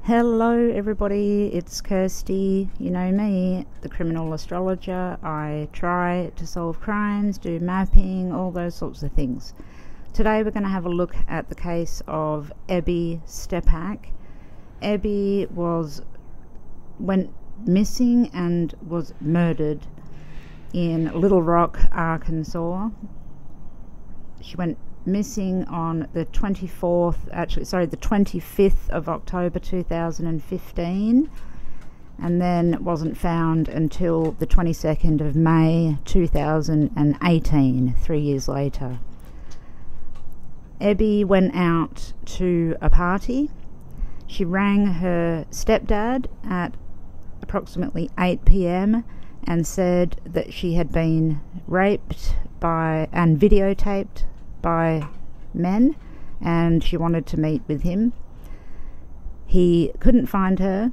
Hello everybody, it's Kirsty. You know me, the criminal astrologer. I try to solve crimes, do mapping, all those sorts of things. Today we're going to have a look at the case of Ebby Steppach. Ebby went missing and was murdered in Little Rock, Arkansas. She went missing on the 25th of October 2015, and then wasn't found until the 22nd of May 2018, 3 years later. Ebby went out to a party. She rang her stepdad at approximately 8 p.m. and said that she had been raped and videotaped by men, and she wanted to meet with him. He couldn't find her,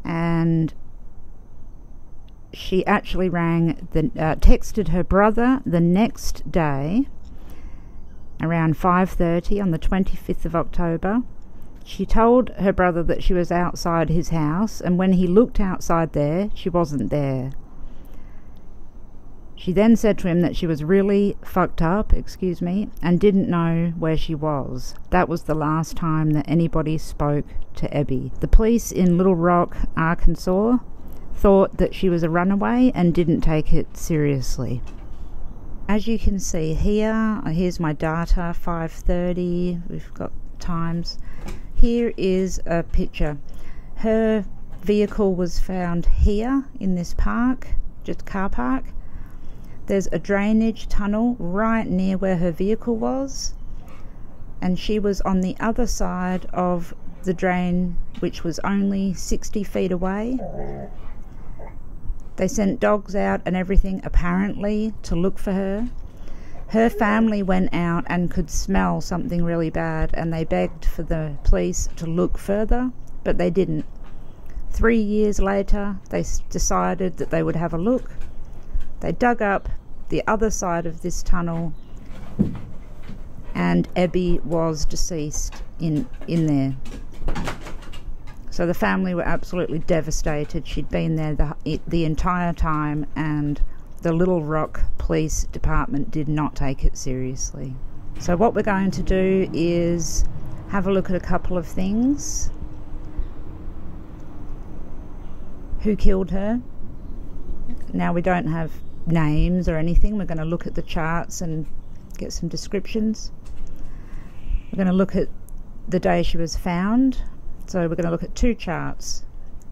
and she actually texted her brother the next day around 5:30 on the 25th of October. She told her brother that she was outside his house, and when he looked outside there, she wasn't there. She then said to him that she was really fucked up, and didn't know where she was. That was the last time that anybody spoke to Ebby. The police in Little Rock, Arkansas, thought that she was a runaway and didn't take it seriously. As you can see here's my data, 5:30, we've got times. Here is a picture. Her vehicle was found here in this park, just car park. There's a drainage tunnel right near where her vehicle was, and she was on the other side of the drain, which was only 60 feet away. They sent dogs out and everything, apparently, to look for her. Her family went out and could smell something really bad, and they begged for the police to look further, but they didn't. 3 years later, they decided that they would have a look. They dug up the other side of this tunnel, and Ebby was deceased in there. So the family were absolutely devastated. She'd been there the entire time, and the Little Rock Police Department did not take it seriously. So what we're going to do is have a look at a couple of things. Who killed her? Now, we don't have names or anything. We're going to look at the charts and get some descriptions. We're going to look at the day she was found. So we're going to look at two charts.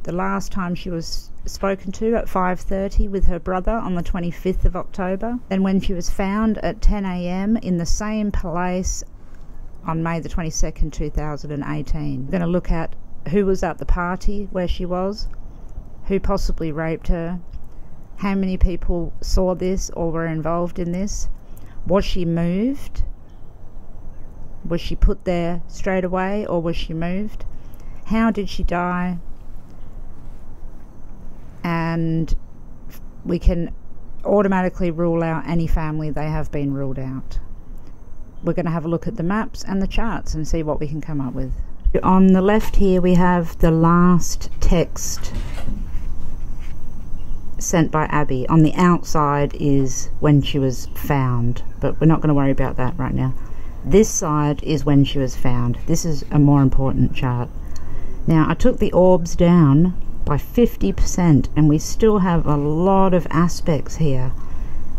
The last time she was spoken to at 5:30 with her brother on the 25th of October, and when she was found at 10 a.m. in the same place on May the 22nd, 2018. We're going to look at who was at the party where she was, who possibly raped her, how many people saw this or were involved in this. Was she moved? Was she put there straight away, or was she moved? How did she die? And we can automatically rule out any family they have been ruled out. We're going to have a look at the maps and the charts and see what we can come up with. On the left here we have the last text sent by Abby. On the outside is when she was found, but we're not going to worry about that right now. This side is when she was found. This is a more important chart. Now, I took the orbs down by 50%, and we still have a lot of aspects here.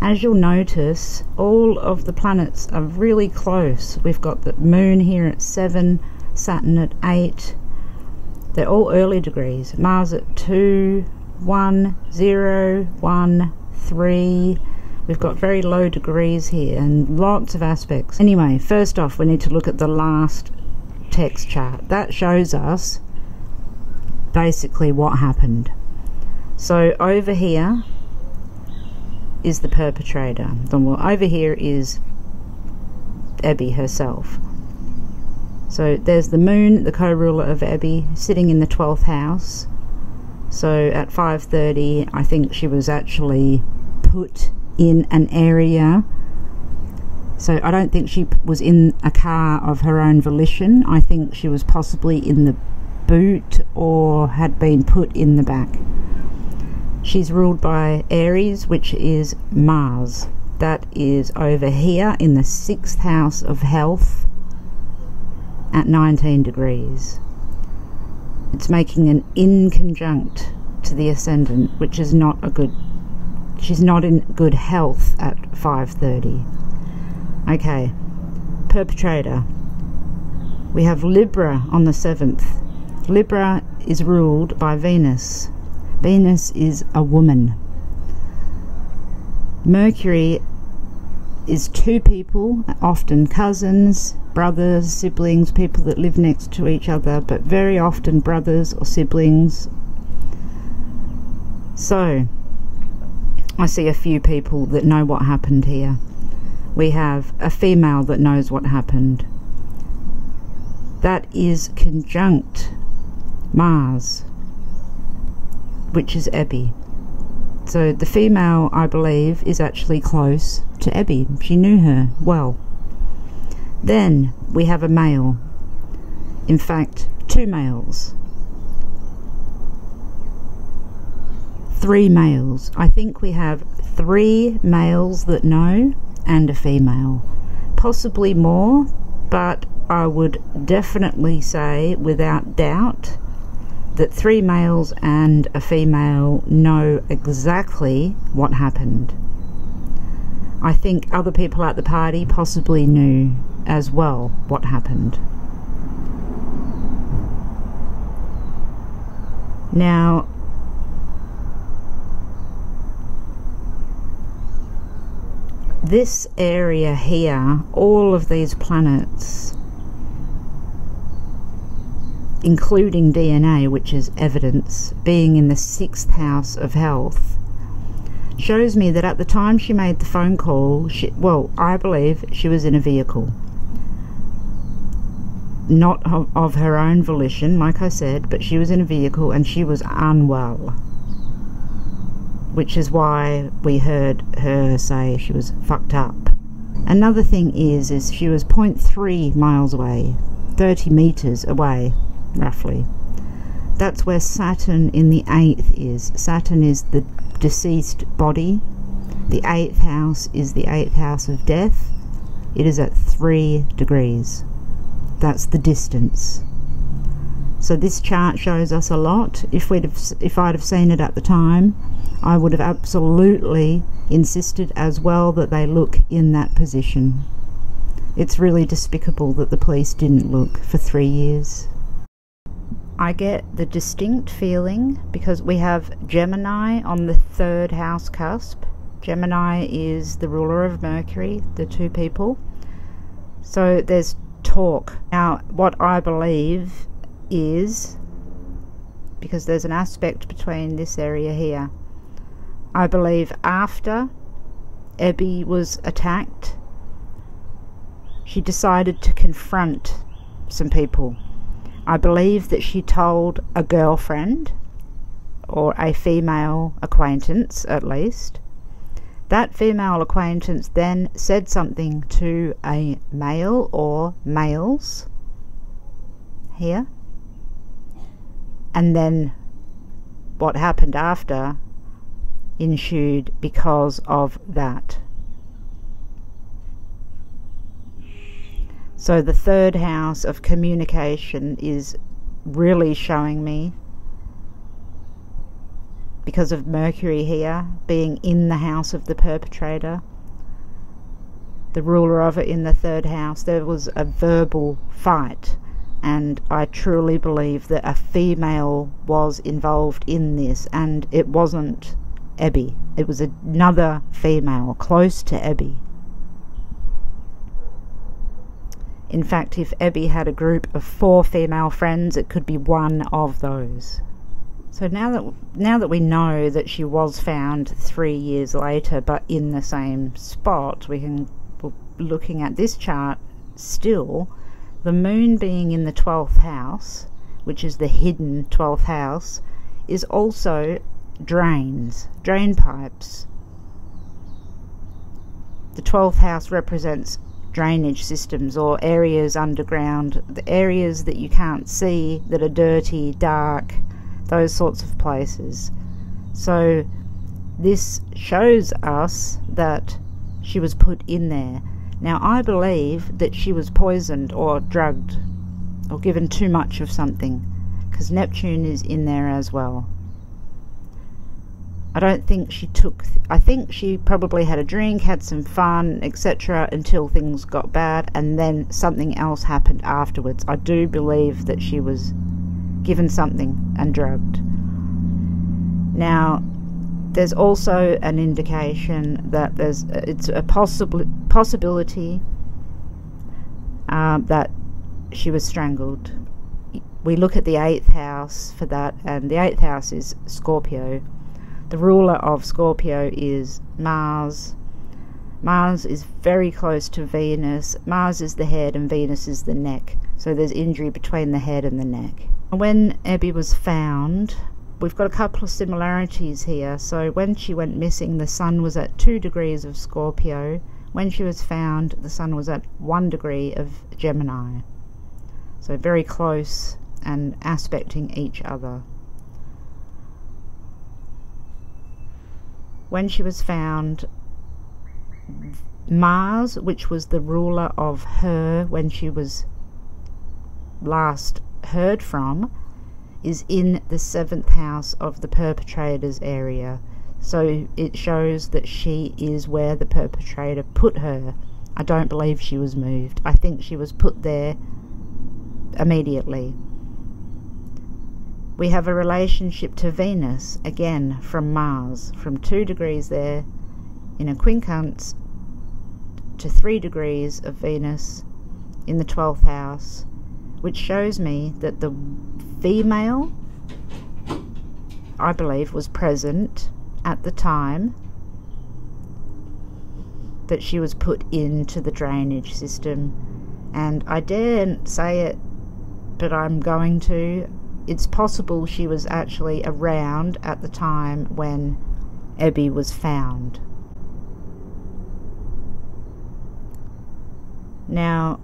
As you'll notice, all of the planets are really close. We've got the moon here at 7, Saturn at 8. They're all early degrees. Mars at 2, 1, 0, 1, 3. We've got very low degrees here and lots of aspects. Anyway, first off, we need to look at the last text chart. That shows us basically what happened. So over here is the perpetrator. Over here is Ebby herself. So there's the moon, the co-ruler of Ebby, sitting in the 12th house. So at 5:30, I think she was actually put in an area. So I don't think she was in a car of her own volition. I think she was possibly in the boot or had been put in the back. She's ruled by Aries, which is Mars. That is over here in the 6th house of health at 19 degrees. It's making an inconjunct to the ascendant, which is not a good... She's not in good health at 5:30. Okay, perpetrator. We have Libra on the 7th. Libra is ruled by Venus. Venus is a woman. Mercury is two people, often cousins, brothers, siblings, people that live next to each other, but very often brothers or siblings. So, I see a few people that know what happened here. We have a female that knows what happened. That is conjunct Mars, which is Ebby. So the female, I believe, is actually close to Ebby. She knew her well. Then we have a male. In fact, two males. Three males. I think we have 3 males that know and a female. Possibly more, but I would definitely say without doubt that 3 males and a female know exactly what happened. I think other people at the party possibly knew as well what happened. Now, this area here, all of these planets, including DNA, which is evidence, being in the 6th house of health, shows me that at the time she made the phone call, I believe she was in a vehicle. Not of her own volition, like I said, but she was in a vehicle and she was unwell. Which is why we heard her say she was fucked up. Another thing is she was 0.3 miles away, 30 meters away, roughly. That's where Saturn in the 8th is. Saturn is the deceased body. The 8th house is the 8th house of death. It is at 3 degrees. That's the distance. So this chart shows us a lot. If I'd have seen it at the time, I would have absolutely insisted as well that they look in that position. It's really despicable that the police didn't look for 3 years. I get the distinct feeling, because we have Gemini on the 3rd house cusp. Gemini is the ruler of Mercury, the two people. So there's talk. Now, what I believe is, because there's an aspect between this area here, I believe after Ebby was attacked, she decided to confront some people. I believe that she told a girlfriend, or a female acquaintance at least. That female acquaintance then said something to a male or males here. And then what happened after ensued because of that. So the 3rd house of communication is really showing me, because of Mercury here being in the house of the perpetrator, the ruler of it in the 3rd house, there was a verbal fight. And I truly believe that a female was involved in this, and it wasn't Ebby. It was another female close to Ebby. In fact, if Ebby had a group of 4 female friends, it could be one of those. So now that we know that she was found 3 years later, but in the same spot, we're looking at this chart still. The moon being in the 12th house, which is the hidden 12th house, is also drain pipes. The 12th house represents drainage systems or areas underground, the areas that you can't see, that are dirty, dark, those sorts of places. So this shows us that she was put in there. Now I believe that she was poisoned or drugged or given too much of something, because Neptune is in there as well. I don't think she took, I think she probably had a drink, had some fun, etc. until things got bad, and then something else happened afterwards. I do believe that she was given something and drugged. Now, there's also an indication that it's a possibility that she was strangled. We look at the 8th house for that, and the 8th house is Scorpio. The ruler of Scorpio is Mars. Mars is very close to Venus. Mars is the head and Venus is the neck. So there's injury between the head and the neck. When Ebby was found, we've got a couple of similarities here. So when she went missing, the sun was at 2 degrees of Scorpio. When she was found, the sun was at 1 degree of Gemini. So very close and aspecting each other. When she was found, Mars, which was the ruler of her when she was last heard from, is in the 7th house of the perpetrator's area. So it shows that she is where the perpetrator put her. I don't believe she was moved. I think she was put there immediately. We have a relationship to Venus, again from Mars, from 2 degrees there in a quincunx to 3 degrees of Venus in the 12th house, which shows me that the female, I believe, was present at the time that she was put into the drainage system. And I daren't say it, but I'm going to. It's possible she was actually around at the time when Ebby was found. Now,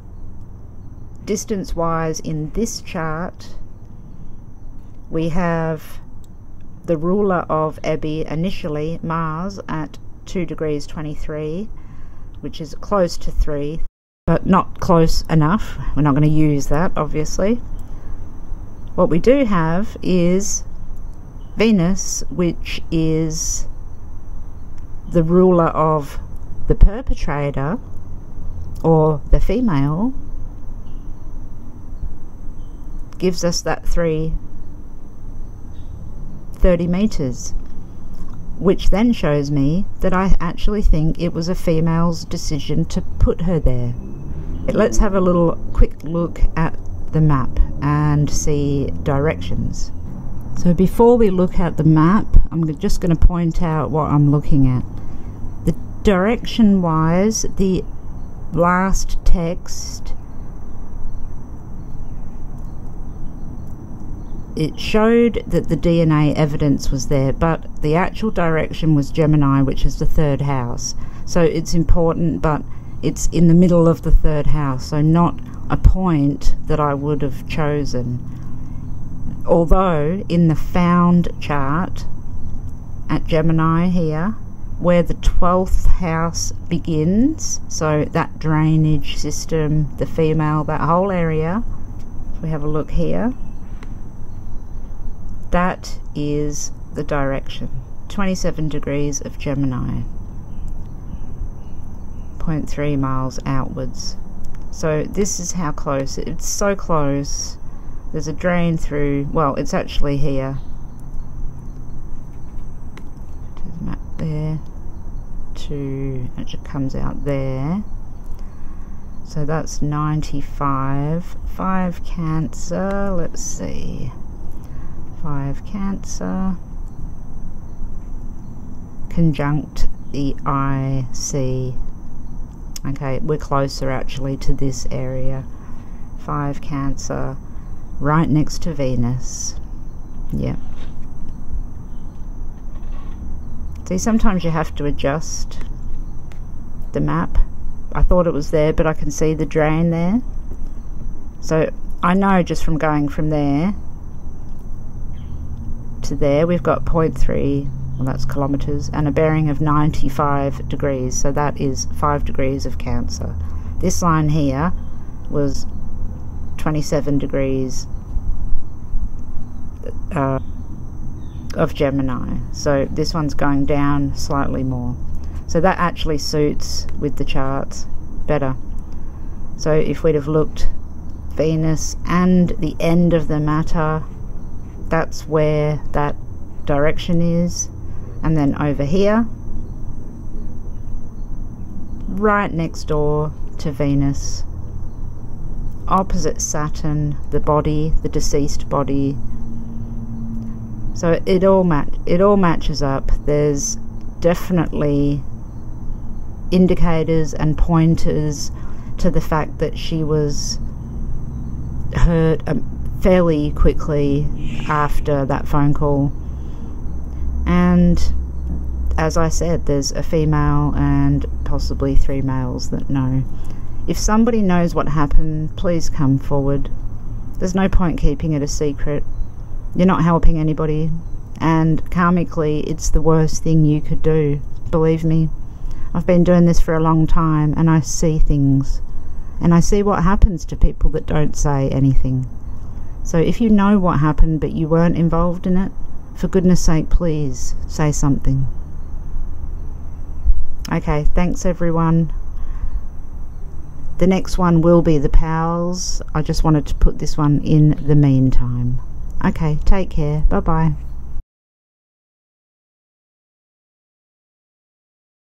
distance-wise in this chart, we have the ruler of Ebby initially, Mars, at 2 degrees 23, which is close to 3, but not close enough. We're not going to use that, obviously. What we do have is Venus, which is the ruler of the perpetrator, or the female, gives us that 30 meters, which then shows me that I actually think it was a female's decision to put her there. Let's have a little quick look at the map and see directions. So before we look at the map, I'm just going to point out what I'm looking at. The direction wise, the last text, it showed that the DNA evidence was there, but the actual direction was Gemini, which is the 3rd house. So it's important, but it's in the middle of the 3rd house, so not a point that I would have chosen. Although in the found chart at Gemini here, where the 12th house begins, so that drainage system, the female, that whole area, if we have a look here, that is the direction, 27 degrees of Gemini, 0.3 miles outwards. So this is how close, it's so close. There's a drain through, well, it's actually here. To the map there, it comes out there. So that's 95. 5 Cancer, let's see. 5 Cancer. Conjunct the IC. Okay, we're closer actually to this area. 5 Cancer, right next to Venus. Yep. See, sometimes you have to adjust the map I thought it was there, but I can see the drain there. So I know just from going from there to there, we've got 0.3, well, that's kilometers, and a bearing of 95 degrees. So that is 5 degrees of Cancer. This line here was 27 degrees of Gemini. So this one's going down slightly more. So that actually suits with the charts better. So if we'd have looked Venus and the end of the matter, that's where that direction is. And then over here, right next door to Venus, opposite Saturn, the body, the deceased body. So it all matches up. There's definitely indicators and pointers to the fact that she was hurt fairly quickly after that phone call. And as I said, there's a female and possibly 3 males that know. If somebody knows what happened, please come forward. There's no point keeping it a secret. You're not helping anybody, and karmically it's the worst thing you could do. Believe me, I've been doing this for a long time, and I see things, and I see what happens to people that don't say anything. So if you know what happened but you weren't involved in it, for goodness sake, please say something. Okay, thanks everyone. The next one will be the Powells. I just wanted to put this one in the meantime. Okay, take care. Bye-bye.